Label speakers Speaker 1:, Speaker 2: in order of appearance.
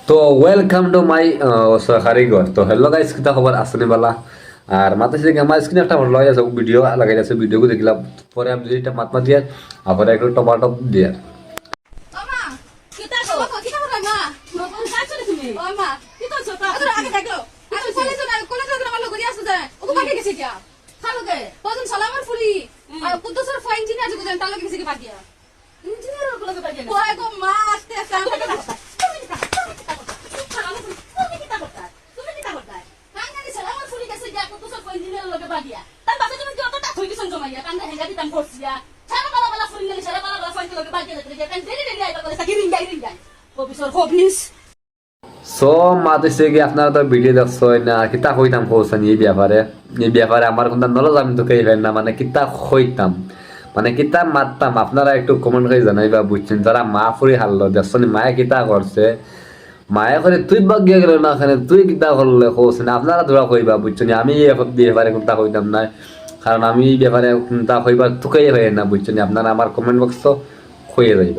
Speaker 1: তো welcome to my সরকারি ঘর। তো হ্যালো গাইস, কিতা খবর আসনে বালা? আর মাথা থেকে আমার স্ক্রিনে একটা ভালো লাগে ভিডিও লাগাই আছে, ভিডিওকে দেখলাম পরে আমি যদি এটা মাত দিয়ে আবার একটু টমাটো দিয়ে
Speaker 2: মা কিতা গো কিতা করো মা নতুন কাজ চলে তুমি ও মা কি করছো তা আগে আগে দেখো আমি কলেজে আমার লোক গিয়ে আসছে যায় ওকে বাকি গেছে কি খালো গে তখন সালামার ফুলি আর কুদ্দুসের ফাইন ইঞ্জিনিয়ার যে কোজন তার লোক গেছে কি বাকি ইঞ্জিনিয়ার লোক লোক বাকি ওই গো মা আস্তে আস্তে তুমি কিতা করতা কান নাকি সালামার ফুলি গেছে কি কুদ্দুসের ফাইন ইঞ্জিনিয়ার লোক বাকি তার বাসা তুমি কি অতটা থই দিছন জমাইয়া কান হেঙ্গা দিতাম করছিয়া সারা বালা বালা ফুলি গেলে সারা বালা বালা ফাইন লোক বাকি লাগে কান দেরি দেরি আইবা করে সাকি রিঙ্গাই অফিসর অফিস
Speaker 1: সো মাতিছে কি আপনারা তো ভিডিও দেখছো না কিতা কইতাম কৌসান এই ব্যাপারে আমার কোনো নলেজ আমি তো কেই না, মানে কিতা কইতাম মানে কিতা মারতাম আপনারা একটু কমেন্ট করে জানাইবা বুঝছেন। যারা মা ফুরি হারলো দেখছো মায়ে কিতা করছে, মায়ে করে তুই বাগ গিয়ে গেল না এখানে তুই কিতা করলে কৌছেন আপনারা ধরা কইবা বুঝছেন। আমি এই ব্যাপারে কোনটা কইতাম না, কারণ আমি এই ব্যাপারে কোনটা কইবা তোকেই হয় না বুঝছেন। আপনারা আমার কমেন্ট বক্স তো হয়ে যাইবা।